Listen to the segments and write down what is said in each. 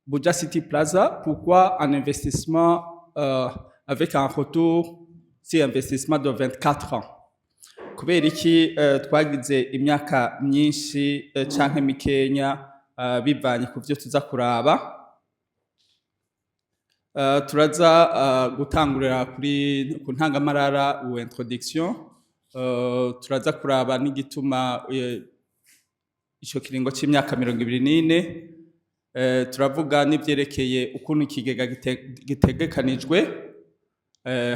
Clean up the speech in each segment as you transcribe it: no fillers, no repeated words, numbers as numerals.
Buja City Plaza, pourquoi un investissement avec un retour sur investissement de 24 ans? Kubera iki twagize imyaka myinshi canke mikenya bivanye ku byo tuza kuraba. Turaza gutangurira kuri ku ntangamarara ou introduction. Turaza kuraba n'igituma ico kiringo c'imyaka 24. Turavuga n'ivyerekeye ukuntu ikigega gitegekanijwe.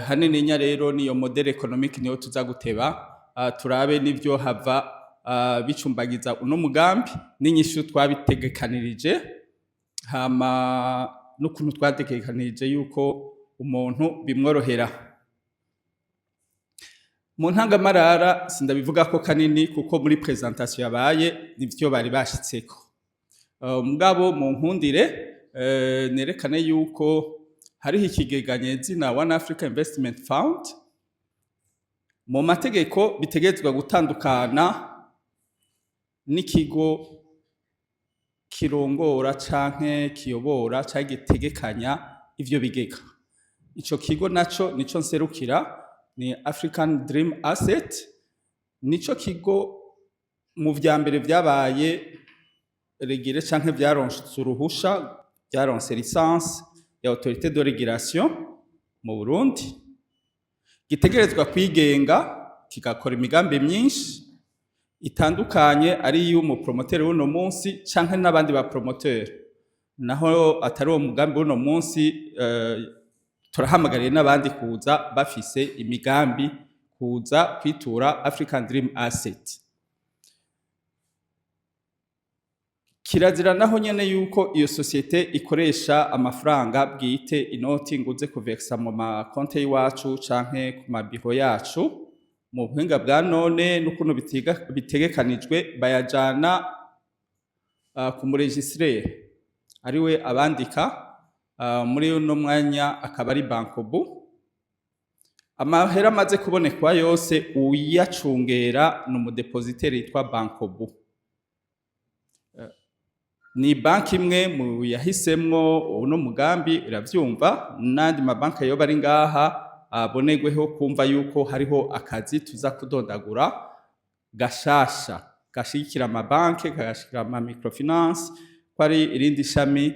Hanini nya rero niyo model economique niyo tuza guteba. Turabe n'ivyo hava bicumbagiza uno mugambi n'inyishu twabitegekanirije, hama n'ukuntu twategekanirije yuko umuntu bimworohera. Mu ntangamarara sindabivuga ko kanini kuko muri presentation yabaye nivyo bari bashitseko. Mugabo mu nkundire nerekane yuko hariho ikigega nyezina One Africa Investment Fund. Mu mategeko bitegetswe gutandukana n'ikigo kirongora canke kiyobora canke gitegekanya ivyo bigega. Ico kigo naco nico nserukira ni African Dream Asset. Nico kigo mu vya mbere vyabaye regire canke vyaronse uruhusha, vyaronse licence ya autorité de régulation mu Burundi. Gitegerezwa kwigenga kigakora imigambi myinshi itandukanye ari y'umu promoteur w'uno munsi canke n'abandi ba promoteur. Naho atari uwo mugambi w'uno munsi turahamagariye n'abandi kuza bafise imigambi kuza kwitura African Dream Asset. Kirazira naho nyene yuko iyo societe ikoresha amafaranga bwite inoti nguze kuvexa mu makonte y'iwacu canke ku mabiro yacu. Mu buhinga bwa none n'ukuntu bitegekanijwe bayajana ku muregistre ariwe abandika muri uno mwanya akaba ari bankobu. Amahera amaze kubonekwa yose uyacungera n'umudepositaire yitwa bankobu. Ni banki imwe mu yahisemwo uno mugambi uravyumva, n'andi mabanki yo bari ngaha abonegweho kumva yuko hariho akazi tuza kudondagura gashasha gashikira amabanki kagashikira ama microfinance ko ari irindi shami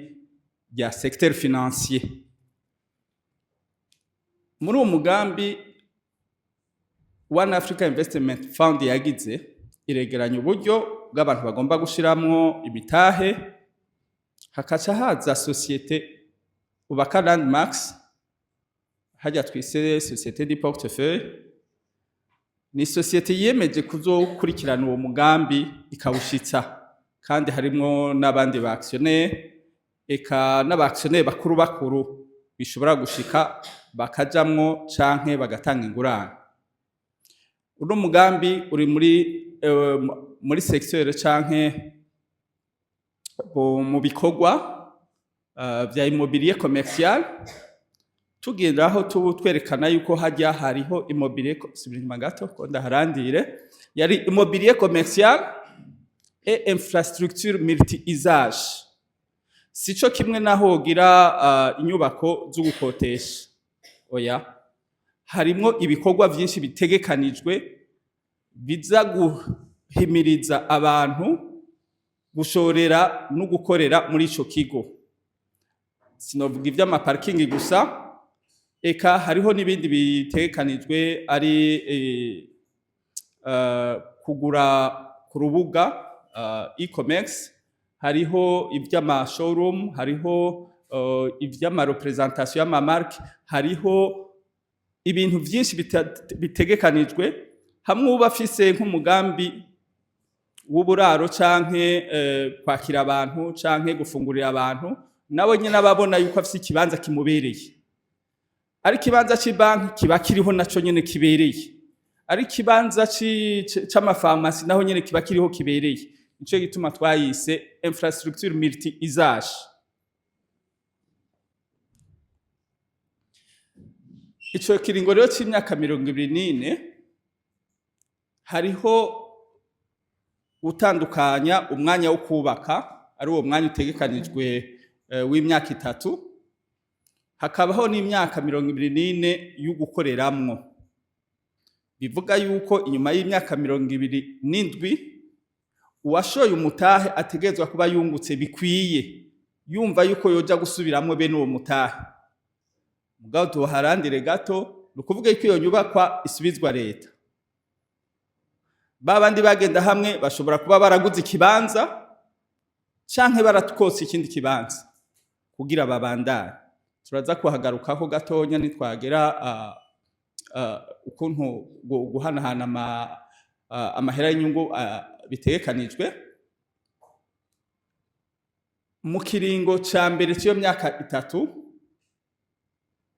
rya secteur financier. Muri uwo mugambi One Africa Investment Fund yagize iregeranya uburyo bw'abantu bagomba gushiramwo imitahe, hakaca haza societe ubaka landmarks hajya twise societe du portefeuille. Ni societe yemeje kuzokurikirana uwo mugambi ikawushitsa, kandi harimwo n'abandi ba actionnaire eka n'aba actionnaire bakuru bishobora gushika bakajamwo canke bagatanga ingurane. Uno mugambi uri muri secteur canke mu bikorwa vya immobilier commercial. Tugenderaho twerekana yuko hajya hariho immobilier gato ko ndaharandire yari immobilier commercial et infrastructure multi-usage. Sico kimwe naho gira inyubako zo gukotesha. Oya, harimwo ibikorwa vyinshi bitegekanijwe biza guhimiriza abantu gushorera no gukorera muri ico kigo. Sinovuga ivy'ama parking gusa, eka hariho n'ibindi bitegekanijwe ari kugura ku rubuga e-commerce, hariho ivy'ama showroom, hariho ivy'ama representation y'ama marque, hariho ibintu vyinshi bitegekanijwe. Hamwe ubafise nk'umugambi w'uburaro canke kwakira abantu canke gufungurira abantu, nawe nyine ababona yuko afise ikibanza kimubereye. Ari kibanza cy'ibanki kiba kiriho naco nyene kibereye, ari kibanza c'amafarmasi naho nyene kiba kiriho kibereye. Nico gituma twayise infrastructure multi-usage. Ico kiringo rero c'imyaka 24 hariho gutandukanya umwanya wo kubaka, ari uwo mwanya utegekanijwe w'imyaka 3, hakabaho n'imyaka 24 y'ugukoreramwo. Bivuga yuko inyuma y'imyaka 27 uwashoye umutahe ategerezwa kuba yungutse bikwiye, yumva yuko yoja gusubiramwo bene uwo mutahe. Mugabo tuharandire gato, nukuvuga yuko iyo nyubakwa isubizwa leta. Babandi bagenda hamwe bashobora kuba baraguze ikibanza canke baratukose ikindi kibanza kugira babandane. Turaza kuhagarukaho gatonya nitwagera ukuntu guhanahana amahera y'inyungu bitegekanijwe. Mu kiringo ca mbere c'iyo myaka 3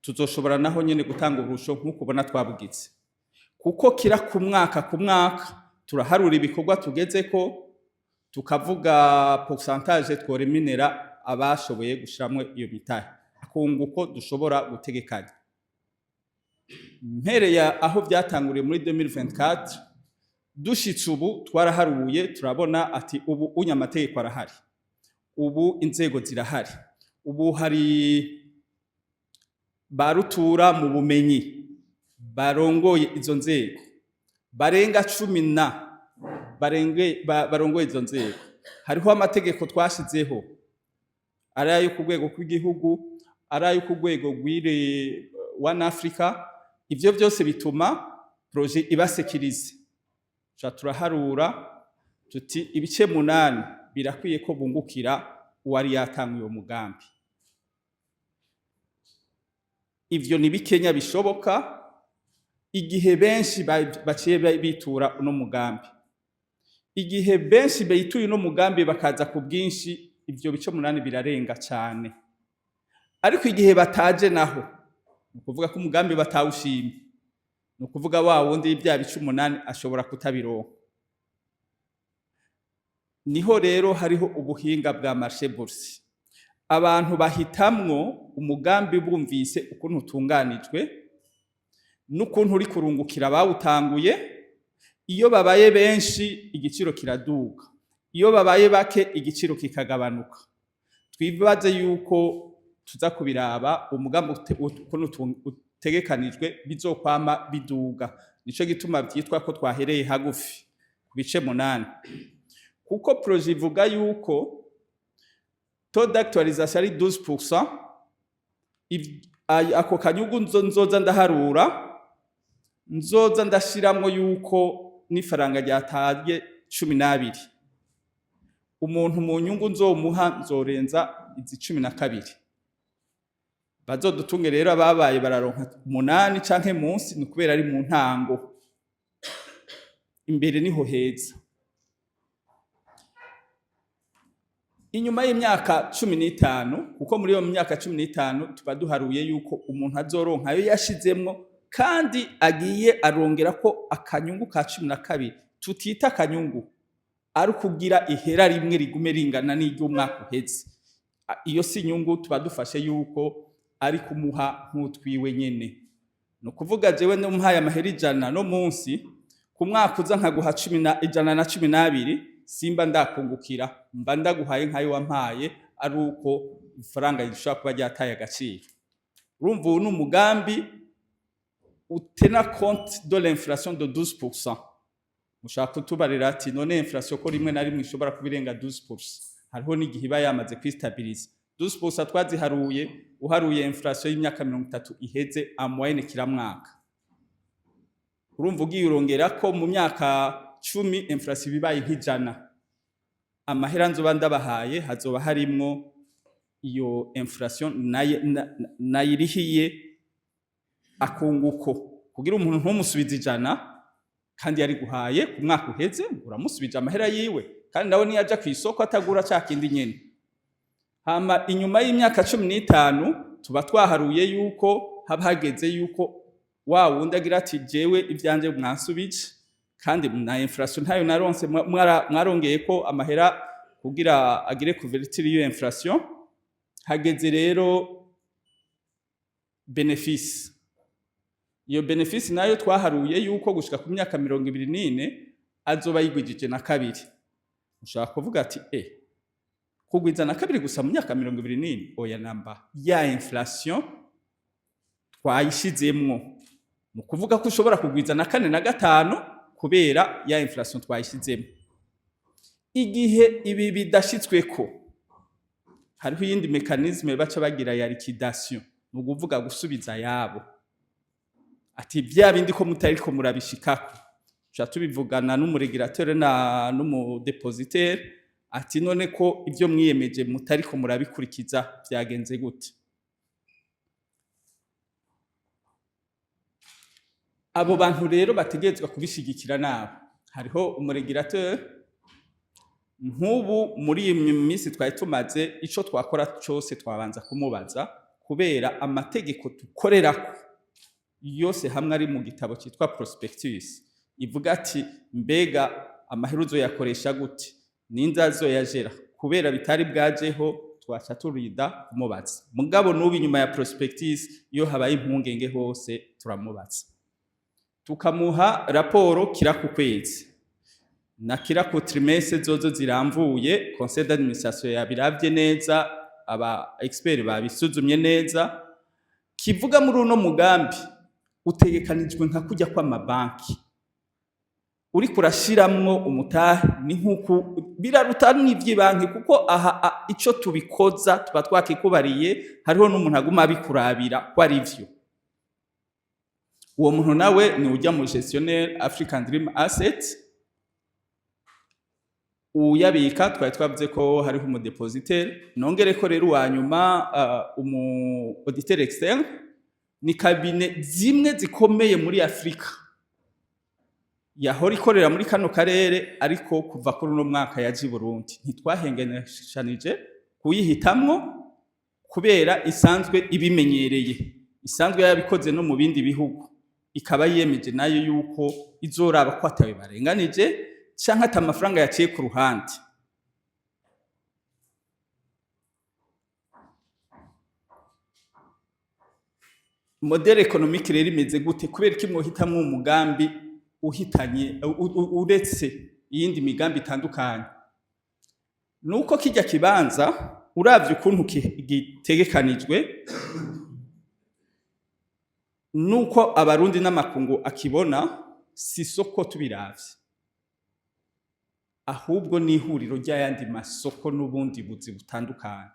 tuzoshobora naho nyene gutanga uburusho nk'uko ubona twabugize, kuko kira ku mwaka turaharura ibikorwa tugezeko, tukavuga pourcentage tworeminera abashoboye gushiramwe iyo mitahe, akunguko dushobora gutegekanya. Mpereye aho byatanguriye muri 2024, dushitse ubu twaraharuye turabona ati ubu unyamategeko arahari, ubu inzego zirahari, ubu hari barutura mu bumenyi barongoye izo nzego barenga 10 barongoye izo nzego. Hariho amategeko twashizeho ari ayo ku rwego rw'igihugu, ari ayo ku rwego rw'ire One Africa. Ivyo byose bituma projet ibasekirize. Turaharura tuti ibice 8 birakwiye ko bungukira uwari yatanguye uwo mugambi. Ivyo ni bikenya bishoboka igihe benshi baciye bitura uno mugambi. Igihe benshi bayituye uno mugambi bakaza ku bwinshi, ivyo bice 8 birarenga cyane. Ariko igihe bataje naho, nukuvuga ko umugambi batawushimye, nukuvuga wa wundi bya bice 8 ashobora kutabironka. Niho rero hariho ubuhinga bwa marché bourse. Abantu bahitamwo umugambi bumvise ukuntu utunganijwe n'ukuntu uri kurungukira bawutanguye. Iyo babaye benshi igiciro kiraduga, iyo babaye bake igiciro kikagabanuka. Twibaze yuko tuza kubiraba umugambi ukuntu utegekanijwe bizokwama biduga. Nico gituma byitwa ko twahereye hagufi ku bice 8, kuko projet ivuga yuko taux d'actualisation ari 12%. Ako kanyugu nzoza ndaharura, nzoza ndashiramwo yuko n'ifaranga ryataye 12. Umuntu mu nyungu nzomuha nzorenza izi 12. Bazodutunge rero ababaye bararonka 8 canke munsi, nukubera ari mu ntango. Imbere niho heza. Inyuma y'imyaka 15, kuko muri iyo myaka 15 tuba duharuye yuko umuntu azoronka ayo yashizemwo, kandi agiye arongera ko akanyungu ka 12 tutita akanyungu ari kugira ihera rimwe rigume ringana n'iry'umwaka uheze. Iyo si nyungu tuba dufashe yuko ari kumuha nk'utwiwe nyene. No kuvuga jewe no muhaye amahera 100 no munsi, ku mwaka uza nkaguha 112, simba ndakungukira, mba ndaguhaye nkayo wampaye ari uko ifaranga rishobora kuba ryataye agaciro. Urumva ubu n'umugambi utena compte de l'inflation de 12%. Mushaka kutubarira ati none inflation ko rimwe na rimwe ishobora kubirenga 12%. Hariho n'igihe iba yamaze kwistabiliza. 12% twaziharuye, uharuye inflation y'imyaka 30 iheze amoyenne kiramwaka. Urumva ugiye urongera ko mu myaka 10 inflation bibaye nk'ijana. Amahera nzoba ndabahaye hazoba harimwo iyo inflation nayirihiye akunguko, kugira umuntu ntumusubize 100 kandi yari guhaye ku mwaka uheze, uramusubije amahera yiwe, kandi nawe niyaja ku isoko atagura cyakindi nyene. Hama inyuma y'imyaka 15 tuba twaharuye yuko habageze yuko wa wundi agira ati jewe ivyanje mwansubije, kandi na inflation ntayo naronse, mwarongeye ko amahera kugira agire couverture iyo inflation. Hageze rero benefice. Iyo benefice nayo twaharuye yuko gushika ku myaka 24 azoba yigwijije na 2. Ushaka kuvuga ati kugwiza na kabiri gusa mu myaka 20 oya namba ya inflation twayishizemwo mu kuvuga ko ushobora kugwiza na 4 na 5 kubera ya inflation twayishizemwo. Igihe ibi bidashitsweko hariho yindi mechanisme baca bagira ya liquidation, no kuvuga gusubiza yabo. Ati bya bindi ko mutariko murabishikako. Cha tubivugana n'umuregulateur na n'umudepositaire ati none ko ivyo mwiyemeje mutariko murabikurikiza byagenze gute. Abo bantu rero bategetswe kubishigikira nabo. Hariho umuregulateur nk'ubu muri iyi minsi twari tumaze ico twakora cyose twabanza kumubaza kubera amategeko tukorerako yose hamwe ari mu gitabo cyitwa prospectus ivuga ati mbega amaheruzo yakoresha gute n'inzazo yajera kubera bitari bwajeho twaca turida kumubaza. Mugabo n'ubu inyuma ya prospectus iyo habaye impungenge hose turamubaza, tukamuha raporo kira ku kwezi na kira ku trimestre zozo ziramvuye. Conseil d'administration yabiravye neza, aba expert babisuzumye neza. Kivuga muri uno mugambi utegekanijwe nka kujya kwa mabanki, uri kurashiramwo umutahe ni nkuko birarutana ivy'ibanki kuko aha ico tubikoza tuba twakikubariye. Hariho n'umuntu aguma abikurabira ko ari ivyo. Uwo muntu nawe ni ujya mu gestionnaire African Dream Asset uyabika. Twari twavuze ko hariho umudepositaire, nongere ko rero wanyuma umu auditeur externe. Ni kabine zimwe zikomeye muri Afrika yahora ikorera muri kano karere, ariko kuva kuri no mwaka yaje i Burundi ntitwahengeneshanije kuyihitamwo kubera isanzwe ibimenyereye, isanzwe yabikoze no mu bindi bihugu, ikaba yemeje nayo yuko izoraba ko atawe barenganije canke ata amafaranga yaciye ku ruhande. Model économique rero imeze gute kubera iki mwohitamwo umugambi uhitanye uretse iyindi migambi itandukanye? Nuko kijya kibanza uravye ukuntu gitegekanijwe, nuko abarundi n'amakungu akibona si soko tubiravye, ahubwo ni ihuriro ry'ayandi masoko n'ubundi buzi butandukanye.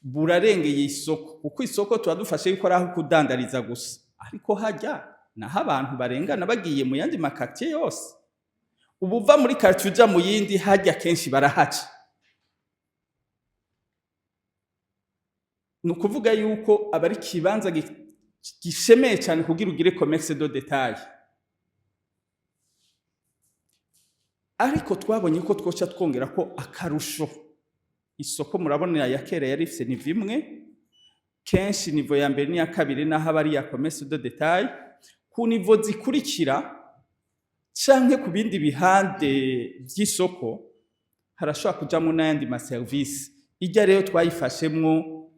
Burarengeye isoko kuko isoko turadufashe yuko ari aho kudandariza gusa, ariko hajya naho abantu barengana bagiye mu yandi makatiye yose. Ubuva muri quartier uja mu yindi hajya kenshi barahaca. Nukuvuga yuko abari kibanza gishemeye cyane kugira ugire commerce de detail. Ariko twabonye ko twoca twongera ko akarusho. Isoko murabona ya kera yari ifise ni vimwe, kenshi nivo ya mbere ni ya kabiri naho abari ya commerce de detail. Ku nivo zikurikira canke ku bindi bihande by'isoko harashobora kujamo n'ayandi ma service. Ijya rero twayifashemwo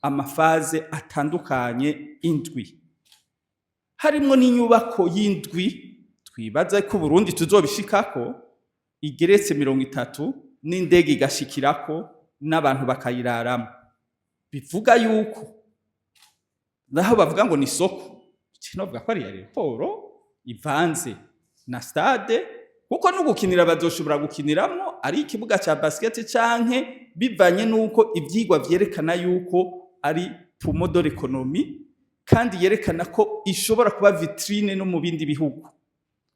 amafaze atandukanye indwi, harimwo n'inyubako y'indwi twibaza ko Burundi tuzobishikako igeretse 30 n'indege igashikirako n'abantu bakayiraramo. Bivuga yuko naho bavuga ngo ni soko, kinovuga ko ari aeroport ivanze na stade, kuko no gukinira bazoshobora gukiniramo ari ikibuga ca basket canke bivanye nuko ivyigwa vyerekana yuko ari pomodoro economy, kandi yerekana ko ishobora kuba vitrine no mu bindi bihugu.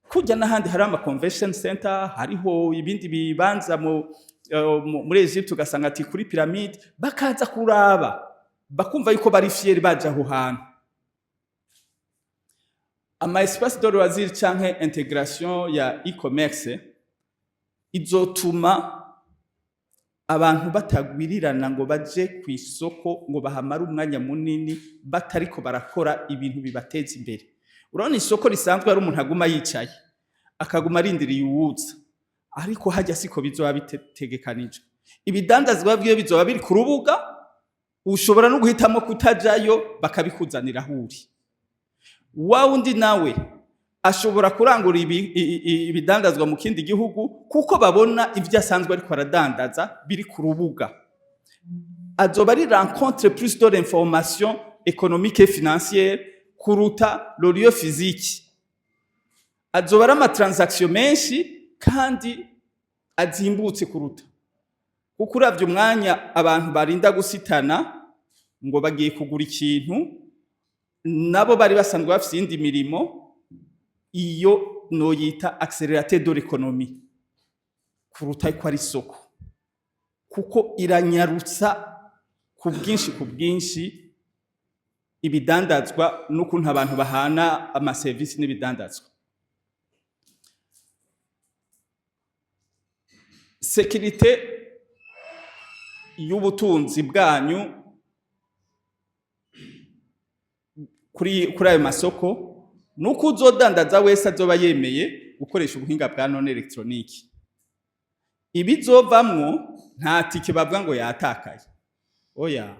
Kujya n'ahandi hari ama convention center, hariho ibindi bibanza muri Egypt ugasanga ati kuri pyramide, bakaza kuraba bakumva yuko bari fier baje aho hantu. Ama espace de loisir canke integration ya e-commerce izotuma abantu batagwirirana ngo baje ku isoko ngo bahamara umwanya munini batariko barakora ibintu bibateza imbere. Urabona isoko risanzwe ari umuntu aguma yicaye akaguma arindiriye uwuza, ariko hajya siko bizoba bitegekanije. Ibidandazwa bwiye bizoba biri ku rubuga, ushobora no guhitamo kutajayo bakabikuzanira huri. Wa undi nawe ashobora kurangura ibidandazwa mu kindi gihugu kuko babona ivyo asanzwe ariko aradandaza biri ku rubuga. Azoba ari rencontre plus de l'information économique et financière kuruta le lieu physique. Azoba ari amatransaction menshi kandi azimbutse kuruta. Kuko uravye umwanya abantu barinda gusitana ngo bagiye kugura ikintu, nabo bari basanzwe bafite iyindi mirimo, iyo noyita accélérateur de l'économie kuruta ko ari isoko, kuko iranyarutsa ku bwinshi ibidandazwa n'ukuntu abantu bahana amaserivisi n'ibidandazwa. Sécurité y'ubutunzi bwanyu kuri ayo masoko nuko uzodandaza wese azoba yemeye gukoresha ubuhinga bwa none elektroniki. Ibizovamwo nta tike bavuga ngo yatakaye. Oya.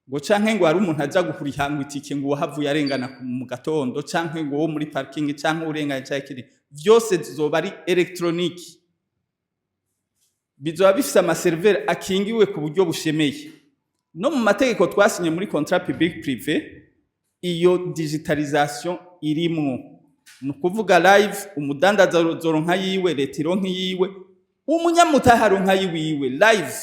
Ngo canke ngo ari umuntu aja guhuriha ngo itike ngo wahavuye arengana mu gatondo canke ngo wo muri parking canke urengana cyakiri. Vyose zizoba ari elektroniki. Bizoba bifise amaserveur akingiwe ku buryo bushemeye. No mu mategeko twasinye muri contrat public privé iyo digitalisation irimwo. Nukuvuga live umudandaza zoronka yiwe, leta ironka yiwe, umunyamutahe aronka yiwe live.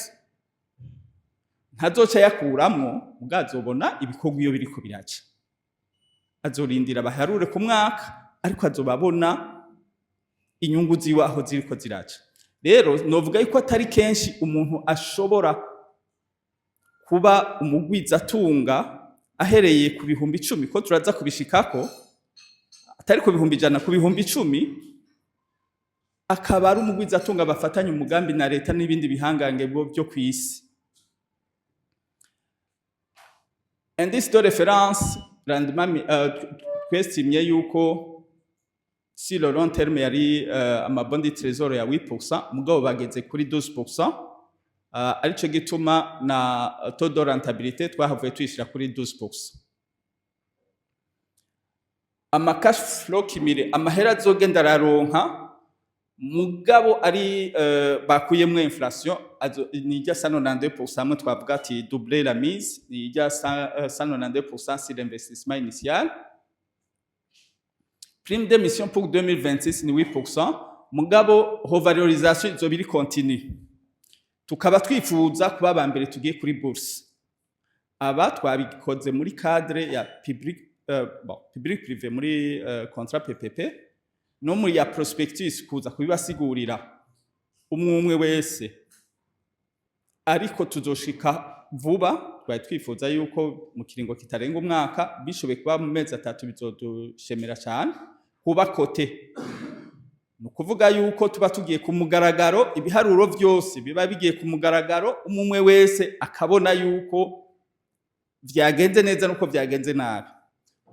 Ntazoca yakuramwo ubwazobona ibikorwa iyo biriko biraca. Azorindira baharure ku mwaka ariko azobabona inyungu ziwe aho ziriko ziraca. Rero novuga yuko atari kenshi umuntu ashobora kuba umugwiza atunga ahereye ku bihumbi 10 ko turaza kubishikako, atari ku bihumbi 100, ku bihumbi 10, akaba ari umugwiza atunga bafatanye umugambi na leta n'ibindi bihangange byo kwisi. Indice de référence rendement twestimye yuko si le long terme yari amabondi trésor ya 8%, mugabo bageze kuri 12%, arico gituma na taux de rentabilité twahavuye twishira kuri 12%. Ama cash flow kimire amahera azogenda araronka mugabo ari bakuyemwe inflation nijya 192%, amwe twavuga ati doubler la mise, nijya 192% sur l'investissement initial. Prime d'émission pour 2026 ni 8%, mugabo revalorisation izobiri continue. Tukaba twifuza kuba bambere tugiye kuri bourse. Aba twabikoze muri cadre ya public privé muri contrat PPP no muri ya prospectus kuza kubibasigurira umwe wese. Ariko tuzoshika vuba, twari twifuza yuko mu kiringo kitarenga umwaka bishobe kuba mu mezi 3 bizodushemera cyane kuba kote. Nukuvuga yuko tuba tugiye ku mugaragaro, ibiharuro byose biba bigiye ku mugaragaro, umwe wese akabona yuko vyagenze neza nuko vyagenze nabi.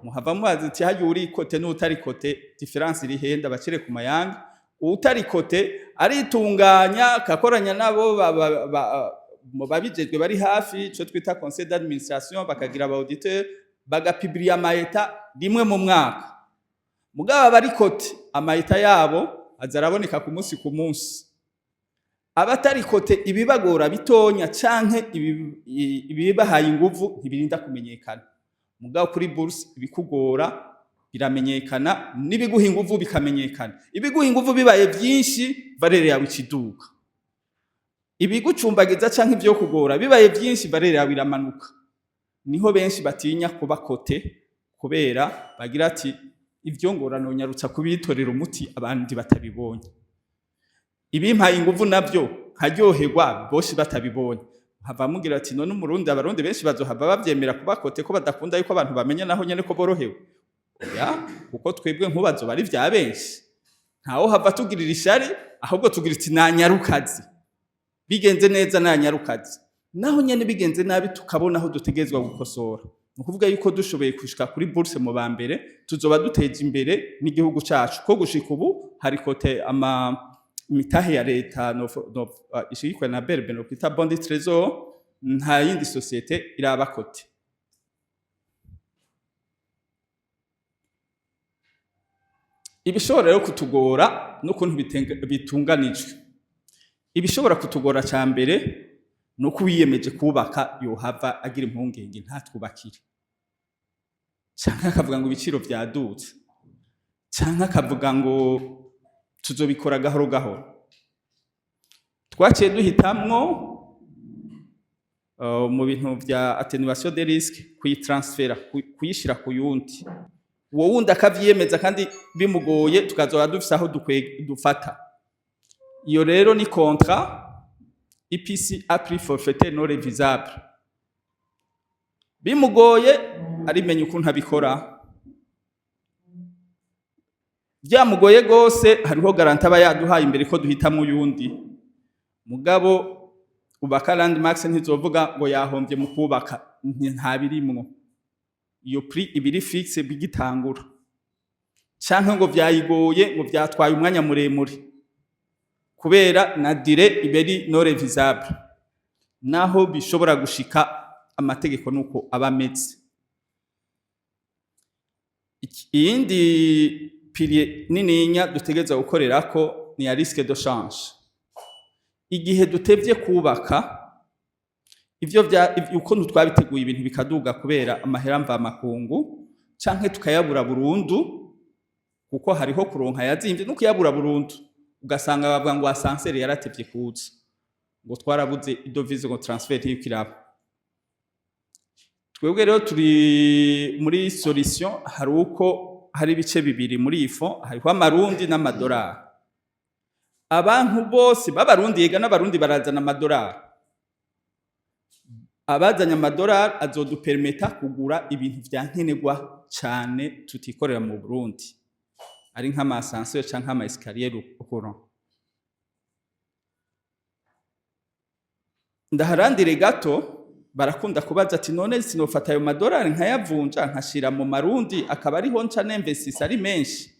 Muhava mubaza ati haje uri kote n'utari kote, difference iri henda bacire ku mayanga. Utari kote aritunganya akakoranya nabo babijejwe bari hafi, cyo twita conseil d'administration, bakagira aba auditeur, bagapublier amaeta rimwe mu mwaka. Mugaba bari kote amaeta yabo azaraboneka ku munsi. Abatari kote ibibagora bitonya canke ibibahaye inguvu ntibirinda kumenyekana. Mugabo kuri bourse ibikugora biramenyekana, n'ibiguha inguvu bikamenyekana. Ibiguha inguvu bibaye byinshi valeur yawe ikiduka. Ibigucumbagiza canke ivyo kugora bibaye byinshi valeur yawe iramanuka. Niho benshi batinya kuba kote kubera bagira ati ivyo ngorano nyarutsa kubitorera umuti abandi batabibonye. Ibimpaye inguvu navyo nkaryoherwa boshi batabibonye. Hava mugira ati none umurundi abarundi benshi bazohava bavyemera kuba kote ko badakunda yuko abantu bamenya naho nyene ko borohewe. Ya kuko twebwe nkubazo bari vya benshi. Ntaho hava tugirira ishari ahubwo tugira iti nanyarukazi. Bigenze neza nanyarukazi. Naho nyene bigenze nabi tukabona aho dutegezwa gukosora. Nukuvuga yuko dushoboye kushika kuri bourse mu bambere tuzoba duteje imbere n'igihugu cacu ko gushika ubu hari kote imitahe ya leta ishikwe na berbe no kwita bondi trésor, nta yindi societe iraba kote. ibishobora rero kutugora n'ukuntu bitunganijwe. Ibishobora kutugora ca mbere nuko wiyemeje kubaka yohava agira impungenge ntatwubakire, canke akavuga ngo ibiciro vyadutse, canke akavuga ngo tuzobikora gahoro gahoro. Twaciye duhitamwo mu bintu vya atténuation des risques kuyitransfera, kuyishira ku yundi, uwo wundi akavyiyemeza kandi bimugoye, tukazoba dufise aho dufata. Iyo rero ni contrat IPC à prix forfaitaire non révisable. Bimugoye arimenya ukuntu abikora, vyamugoye gose hariho garanti aba yaduhaye imbere ko duhitamwo uyundi. Mugabo ubaka landmarks ntizovuga ngo yahombye mu kubaka, nta birimwo. Iyo prix ibiri fixe bigitangura, canke ngo vyayigoye ngo vyatwaye umwanya muremure, kubera na dire iberi non révisable, naho bishobora gushika amategeko nuko aba ameze. Iyindi pilier nininya dutegereza gukorerako ni ya risque de change. Igihe dutevye kubaka, uko twabiteguye ibintu bikaduga kubera amahera mva makungu, canke tukayabura burundu, kuko hariho kuronka yazimvye no kuyabura burundu. Ugasanga bavuga ngo asanseri yaratevye kuza, ngo twarabuze idovize ngo transfer y'ikirabo. Twebwe rero turi muri solution, hari uko hari ibice bibiri muri ifo, hariho amarundi n'amadolari. Abantu bose b'abarundi yega n'abarundi barazana amadolari. Abazanya amadolari azodupermeta kugura ibintu vya nkenerwa cane tutikorera mu Burundi, ari nk'amasanseri canke ama escalier courant. Ndaharandire gato barakunda kubaza ati none sinofata ayo madolari nkayavunja nkashira mu marundi akaba ariho nca n'investisi ari menshi.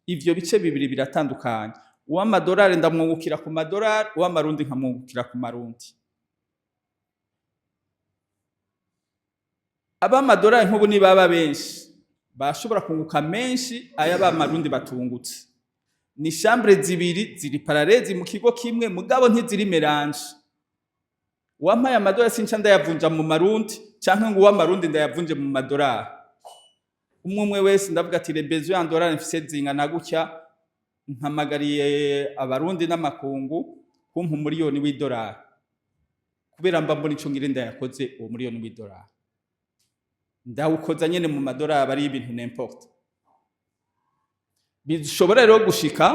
Ivyo bice bibiri biratandukanye, uw'amadolari ndamwungukira ku madolari, uw'amarundi nkamwungukira ku marundi. Ab'amadolari nk'ubu ni baba benshi, bashobora kunguka menshi ay'ab'amarundi batungutse. Ni chambre zibiri ziri parallèle mu kigo kimwe, mugabo ntiziri mélange. Uwampaye amadolari sinca ndayavunja mu marundi, canke ngo uw'amarundi ndayavunje mu madolari. Umwe wese ndavuga ati les besoins en dollars mfise zingana gutya, mpamagariye abarundi n'amakungu kumpa umuriyoni w'idolari, kubera mba mbona ico ngire ndayakoze uwo muriyoni w'idolari. Ndawukoza nyene mu madolari ari ibintu n'importe. Bishobora rero gushika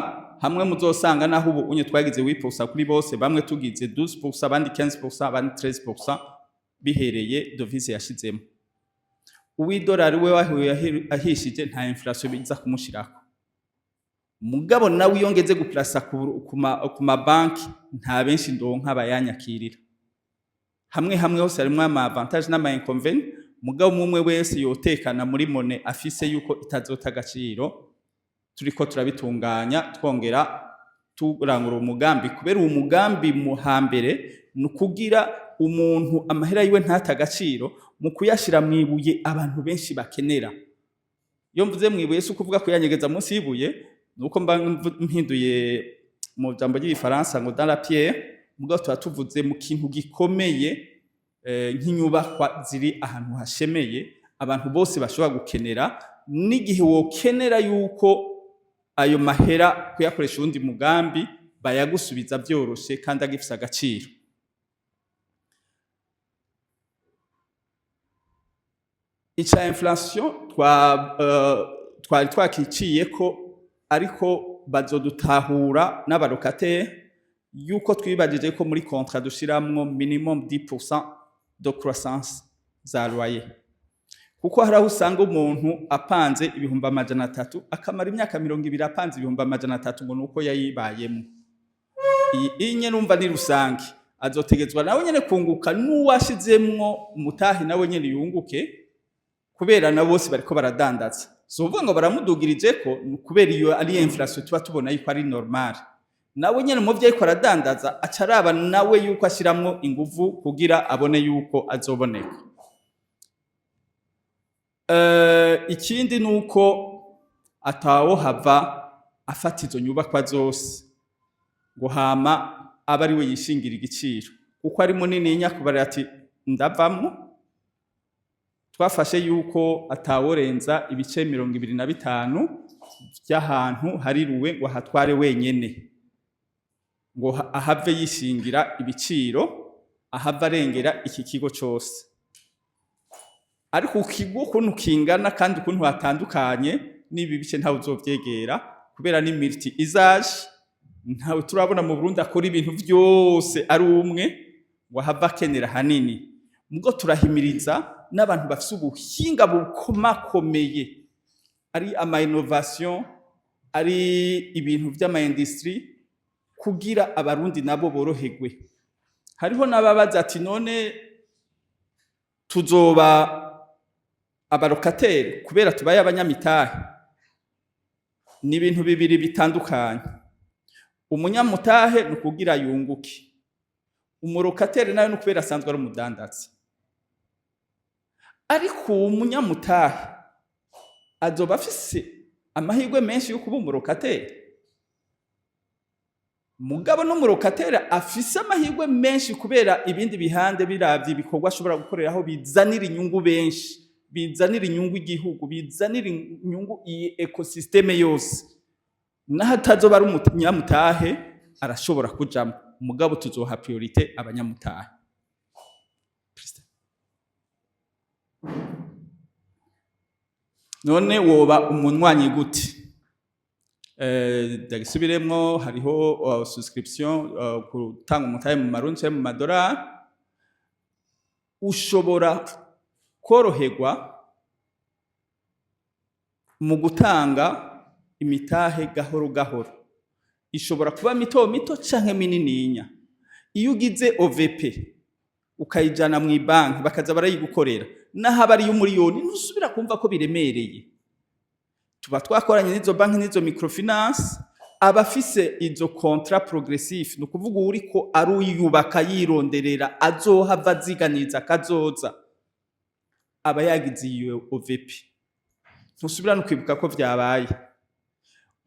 hamwe muzosanga naho ubu unye twagize 8% kuri bose, bamwe tugize 12%, abandi 15%, abandi 13% bihereye devise yashizemo. Uw'idolari we wahuye ahishije nta inflation biza kumushirako. Mugabo nawe yongeze guplasa ku mabanki nta benshi ndonka abayanyakirira. Hamwe hose harimo ama avantage n'ama inconvénients, mugabo umwe wese yotekana muri mone afise yuko itazota agaciro. Turiko turabitunganya twongera turangura umugambi, kubera uwo mugambi muhambere nukugira umuntu amahera yiwe ntata agaciro mu kuyashira mwibuye abantu benshi bakenera. Iyo mvuze mwibuye si ukuvuga kuyanyegeza munsi yibuye, nuko mba mpinduye mu jambo ry'igifaransa ngo dans la pierre, mugabo tuvuze mu kintu gikomeye nk'inyubakwa ziri ahantu hashemeye abantu bose bashobora gukenera, n'igihe wokenera yuko ayo mahera kuyakoresha undi mugambi bayagusubiza byoroshe kandi agifise agaciro. Ica inflation twari twakiciyeko, ariko bazodutahura n'abarokateri yuko twibagije ko muri contrat dushiramwo minimum 10% de croissance za loyer. Kuko haraho usanga umuntu apanze 300,000 akamara imyaka 20 apanze 300,000 ngo nuko yayibayemo. Iyi nye numva ni rusange, azotegezwa nawe nyene kunguka, n'uwashizemwo umutahi nawe nyene yunguke, kubera na bose bariko baradandaza. So uvuga ngo baramudugirije ko kubera iyo ari inflation tuba tubona yuko ari normal. Nawe nyene mu vyariko aradandaza acaraba nawe yuko ashiramwo inguvu kugira abone yuko azoboneka. Ikindi nuko atawo hava afata izo nyubakwa zose ngo hama aba ari we yishingira igiciro kuko ari munini nyakubara ati ndavamwo. Twafashe yuko ataworenza ibice 25 by'ahantu hariruwe ngo hatware wenyene, ngo ahave yishingira ibiciro, ahava arengera iki kigo cyose. Ariko ukigo ukuntu kingana kandi ukuntu hatandukanye n'ibi bice ntawe uzovyegera kubera ni multi isage. Ntawe turabona mu Burundi akora ibintu byose ari umwe ngo ahava akenera hanini. Mugo turahimiriza n'abantu bafise ubuhinga bukomakomeye, ari ama innovation, ari ibintu by'ama industry, kugira abarundi nabo boroherwe. Hariho n'ababaza ati none tuzoba abarokateri kubera tubaye abanyamitahe. Ni ibintu bibiri bitandukanye. Umunyamutahe nukugira yunguke, umurokateri nayo nukubera asanzwe ari umudandaza. Ariko umunyamutahe azoba afise amahirwe menshi yo kuba umurokateri. Mugabo n'umurokateri afise amahirwe menshi kubera ibindi bihande biravye ibikorwa ashobora gukoreraho bizanira inyungu benshi, bizanira inyungu igihugu, bizanira inyungu iyi ecosysteme yose. Naho atazoba ari umunyamutahe arashobora kujamo. Mugabo tuzoha priorite abanyamutahe. None woba umunwanyi gute? Dagisubiremwo hariho subscription gutanga umutahe mu marundi cyangwa mu madolari. Ushobora koroherwa mu gutanga imitahe gahoro gahoro. Ishobora kuba mito mito canke minininya. Iyo ugize OVP ukayijana mu banki bakaza barayigukorera, naho abari y'umuriyoni ntusubira kumva ko biremereye. Tuba twakoranye n'izo banki n'izo microfinance, abafise izo contrat progressif, no kuvuga uriko aruyubaka yironderera azohava aziganiza kazoza, aba yagize iyo OVP. Ntusubira no kwibuka ko vyabaye.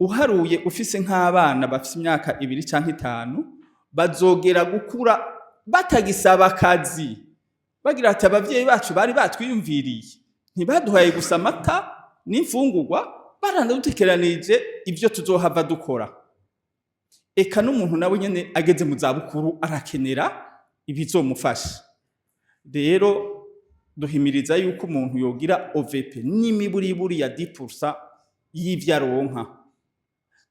Uharuye ufise nk'abana bafise imyaka 2 canke 5 bazogera gukura batagisaba akazi, bagira ati abavyeyi bacu bari batwiyumviriye, ntibaduhaye gusa amata n'imfungurwa, barandutekeranije ivyo tuzohava dukora. Eka n'umuntu nawe nyene ageze mu zabukuru arakenera ibizomufasha. Rero duhimiriza yuko umuntu yogira OVP n'imiburiburi ya 10% y'ivyo aronka.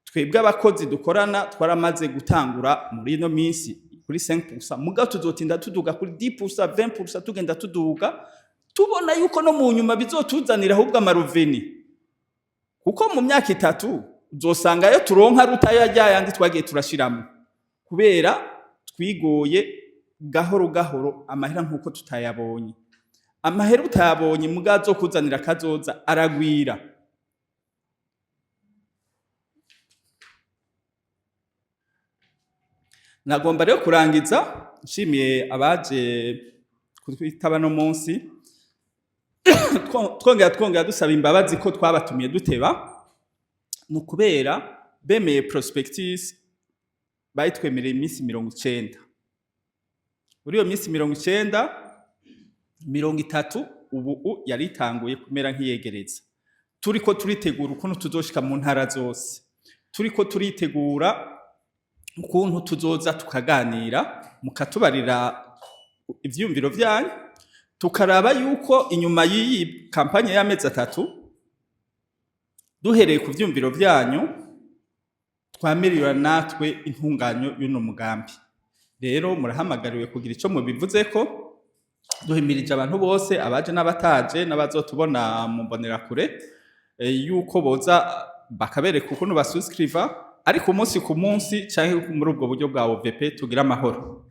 Twebwe abakozi dukorana twaramaze gutangura muri no minsi kuri 5%, mugabo tuzotinda tuduga kuri 10%, 20% tugenda tuduga, tubona yuko no mu nyuma bizotuzanira ahubwo amaruveni. Kuko mu myaka 3 uzosanga yo turonka rutaya yandi twagiye turashiramo, kubera twigoye gahoro gahoro amahera nkuko tutayabonye. Amahera utayabonye mugazo kuzanira kazoza aragwira. Nagomba rero kurangiza nshimiye abaje kutwitaba no munsi. Twongera dusaba imbabazi ko twabatumiye duteba, nukubera bemeye prospectus bayitwemereye iminsi 90. Uri yo minsi 90, 30 ubu yari itanguye kumera nk'iyegereza. Turiko turitegura ukuntu tuzoshika mu ntara zose. Turiko turitegura ukuntu tuzoza tukaganira, mukatubarira ivyumviro vyanyu, tukaraba yuko inyuma y'iyi kampanye y'amezi 3 duhereye ku vyumviro vyanyu twamirira natwe intunganyo y'uno mugambi. Rero murahamagariwe kugira ico mubivuzeko. Duhimirije abantu bose abaje n'abataje n'abazotubona mu mbonera kure yuko boza bakabereka ukuntu basubscribe, ariko umunsi ku munsi canke muri ubwo buryo bwa OVP tugira amahoro.